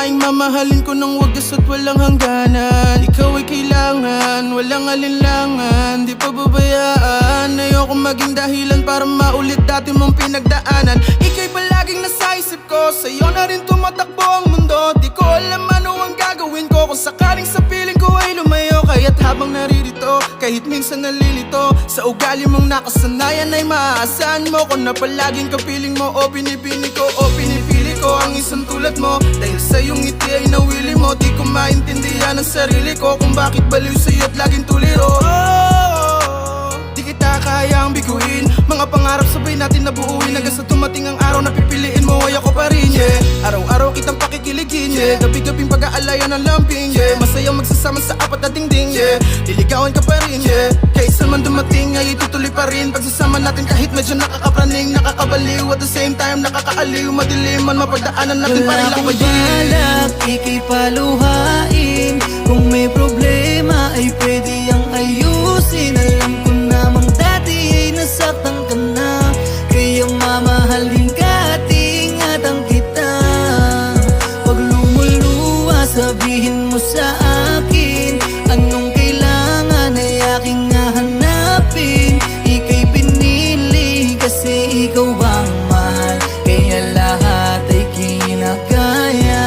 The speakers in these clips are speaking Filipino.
maing mamahalin ko ng wagas at walang hangganan. Ikaw ay kailangan, walang alinlangan, di pa babayaan. Ayoko maging dahilan para maulit dati mong pinagdaanan. Ika'y palaging nasa isip ko, sa'yo na rin tumatakbo ang mundo. Di ko alam ano ang gagawin ko kung sakaling sa piling ko ay lumayo. Kaya't habang naririto, kahit minsan nalilito, sa ugali mong nakasanayan ay maaasahan mo ko na palaging kapiling mo o pinipili ko o pinipili ko ang isang tulad mo. Dahil sa iyong ngiti ay nawili mo, di ko maintindihan ang sarili ko kung bakit baliw sa'yo at laging tuliro. Di kita kayang biguin, mga pangarap sabay natin nabuuin. Hanggang sa tumating ang araw na pipiliin mo ay ako pa rin, yeah. Araw-araw kitang pakikiligin, yeah. Gabi-gabing pag-aalayan ng lambing, yeah. Masayang magsasama sa apat na dingding, yeah. Liligawan ka pa rin, yeah. Kaysa man dumating ay itutuloy pa rin pagsasama natin kahit medyo nakakapraning, nakakabaliw, at the same time nakakaaliw. Madilim man mapagdaanan natin pa rin lang ba balak, ika'y paluhain. Kung may problema ay pwede ang ayusin. Alam ko namang dati ay nasaktan ka na, kaya mamahalin ka at ingatan kita. Pag lumuluwa sabihin mo sa akin anong kailangan ay aking hahanapin. Ika'y pinili kasi ikaw ang mahal, kaya lahat ay kinakaya.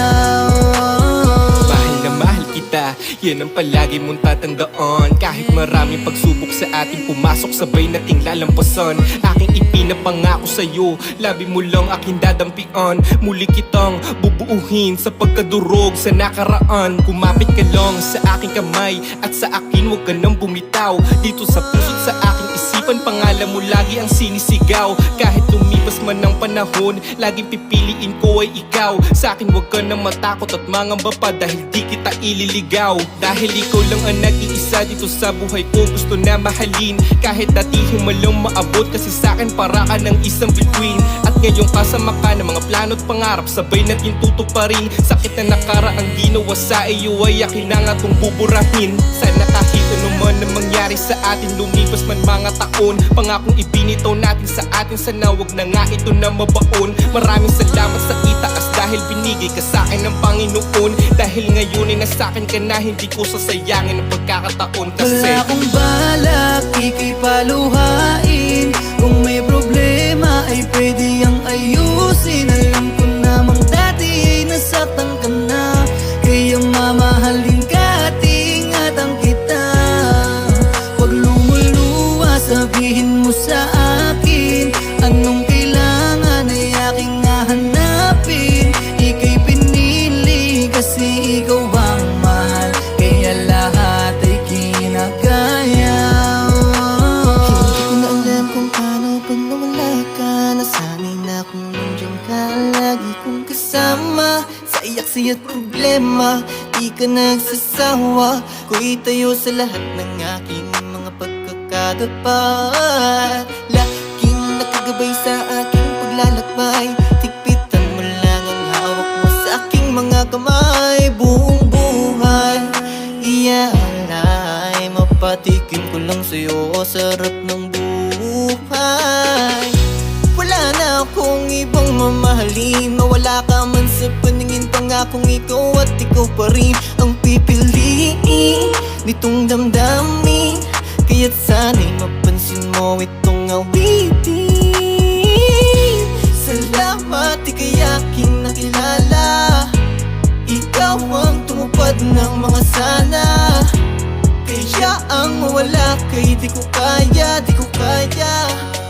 Mahal na mahal kita, yan ang palagi mong tatandaan. Kahit maraming pagsubok sa ating pumasok, sabay nating lalampasan. Aking ipinapangako sa'yo, labi mo lang aking dadampian. Muli kitang bubuuhin sa pagkadurog sa nakaraan. Kumapit ka lang sa aking kamay at sa akin huwag ka nang bumitaw. Dito sa puso't sa aking isipan, pangalan mo lagi ang sinisigaw. Kahit lumipas man ng panahon, laging pipiliin ko ay ikaw. Sa akin huwag ka nang matakot at mangamba pa, dahil di kita ililigaw. Dahil ikaw lang ang nag-iisa dito sa buhay ko, gusto na mahalin. Kahit dati humalang maabot, kasi sa akin para ka ng isang bituin. At ngayon kasama ka ng mga plano't pangarap, sabay natin tutuparin. Sakit na nakaraang ginawa sa iyo ay akin na nga tong buburahin. Sana kahit ano man ang mangyari sa atin, lumipas man mga taon, pangakong ibinitaw natin sa atin, sana wag na nga ito na mabaon. Maraming salamat sa itaas dahil binigay ka sa akin ng Panginoon. Dahil ngayon ay nasakin ka na, hindi ko sasayangin ang pagkakataon. Kasi wala akong balak, ika'y paluhain. Kung may problema ay pwede ang ayusin. Alam ko namang dati ay nasaktan ka na, kaya mamahalin ka at ingatan kita. Pag lumuluwa sabihin mo sa akin anong kailangan ay aking hahanapin. Ika'y pinili kasi ikaw ang mahal, kaya lahat ay kinakaya. Hindi ko na alam kung paano pag nawala ka. Nasanay na kung nandiyan ka, lagi kong kasama sa iyak siya't problema. Di ka nagsasawa, ko itayo sa lahat ng aking mga pagkakatapat. Laging nakagabay sa aking paglalakbay, tigpitan mo lang ang hawak mo sa aking mga kamay. Buong buhay iaalay, mapatikim ko lang sa'yo, sarap ng buhay. Wala na akong ibang mamahalin, mawala ka man sa paningin, pangakong ikaw at ikaw pa rin ang pipiliin nitong damdamin. Kaya't sana'y mapansin mo itong awitin. Salamat, ika'y aking nakilala. Ikaw ang tumupad ng mga sana, kaya ang mawala kay di ko kaya, di ko kaya.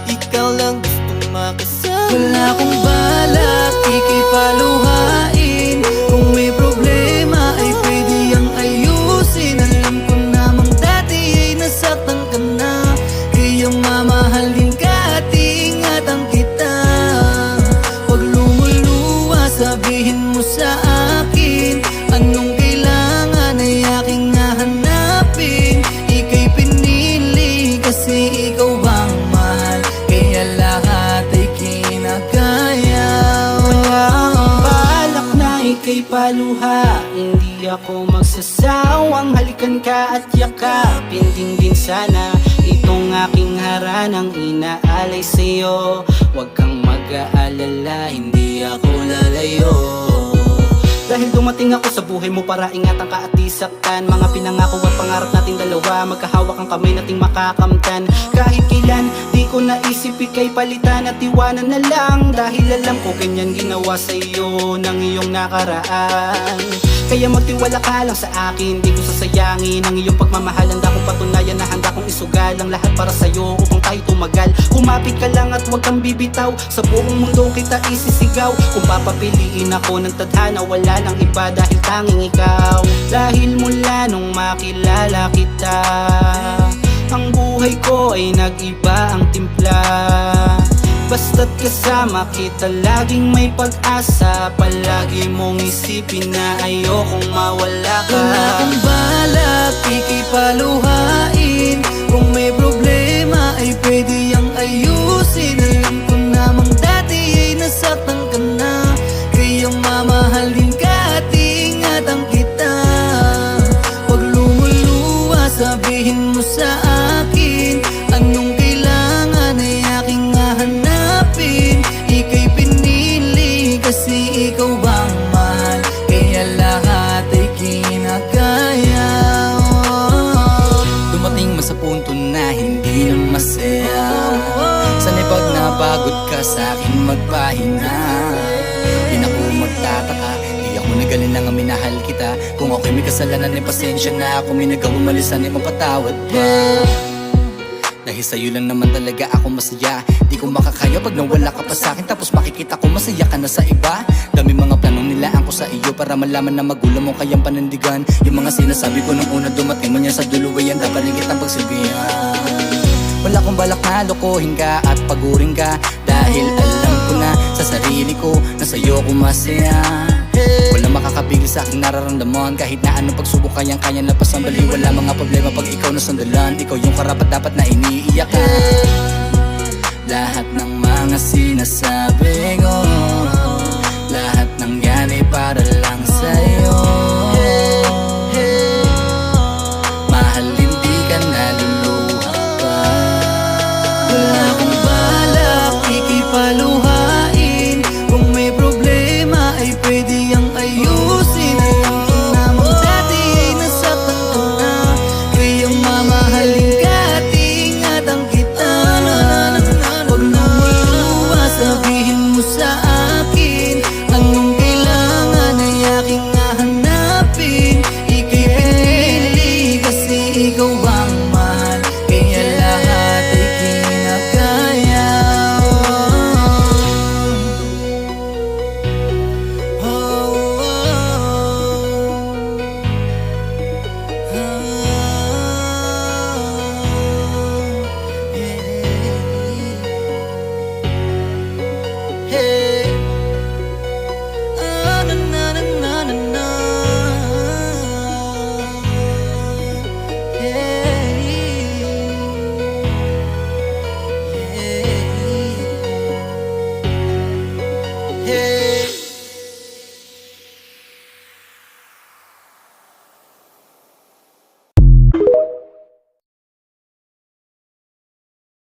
Ikaw lang gustong makasama. Wala akong balak, ika'y paluhain. Kung may problema ay pwede ang ayusin. Alam ko namang dati ay nasaktan ka na, kaya mamahalin ka at ingatan kita. Pag lumuluwa sabihin mo sa akin anong kailangan ay aking hahanapin. Ika'y pinili kasi ikaw ang mahal, kaya lahat ay kinakaya. Balak na ika'y paluha, hindi ako magsasawang halikan ka at yakapin din sana itong aking haranang inaalay sa'yo. Huwag kang mag-aalala, hindi ako lalayo. Dahil dumating Dumating ako sa buhay mo para ingatan ka at isaktan Mga pinangako at pangarap nating dalawa Magkahawak ang kamay nating makakamtan Kahit kailan di ko naisip ika'y palitan at iwanan na lang Dahil alam ko ganyan ginawa sa iyo ng iyong nakaraan Kaya magtiwala ka lang sa akin, di ko sasayangin Ang iyong pagmamahal, handa kong patunayan na handa kong isugal Ang lahat para sa'yo upang tayo tumagal Kumapit ka lang at huwag kang bibitaw Sa buong mundo kita isisigaw Kung papapiliin ako ng tadhana, wala nang iba dahil tanging ikaw Dahil mula nung makilala kita Ang buhay ko ay nag-iba ang timpla Basta't kasama kita laging may pag-asa Palagi mong isipin na ayokong mawala ka Wala akong balak, ika'y paluhain Kung may problema ay pwede yang ayusin Alam ko namang dati ay nasaktan ka na Kaya mamahalin ka at ingatan kita Pag lumuluwa sabihin mo sa akin Anong kailangan ay aking hahanapin Ika'y pinili kasi ikaw ang mahal Kaya lahat ay kinakaya Dumating mo sa punto na hindi na masaya Sana'y pag napagod ka sa akin magpahinga Di na ako magtataka Di ako nagaling na nga minahal kita Kung ako'y may kasalanan ay pasensya na Kung may nagawang malisan ay mapatawad pa Dahil sa'yo lang naman talaga ako masaya Di ko makakaya pag nawala ka pa sa'kin Tapos makikita ko masaya ka na sa iba Dami mga planong nilaan ko sa iyo Para malaman na magulang mo kayang panindigan Yung mga sinasabi ko nung una dumating mo niya sa dulo Ay ang dapat kitang pagsilbihan Wala kong balak na lokohin ka at pagurin ka Dahil alam ko na sa sarili ko na sa'yo ko masaya Walang makakapigil sa aking nararamdaman Kahit na anong pagsubok kayang-kaya lapas ang bali Wala mga problema pag ikaw na sandalan Ikaw yung karapat dapat na iniiyakan Lahat ng mga sinasabi ko Lahat ng yan ay para lang sa'yo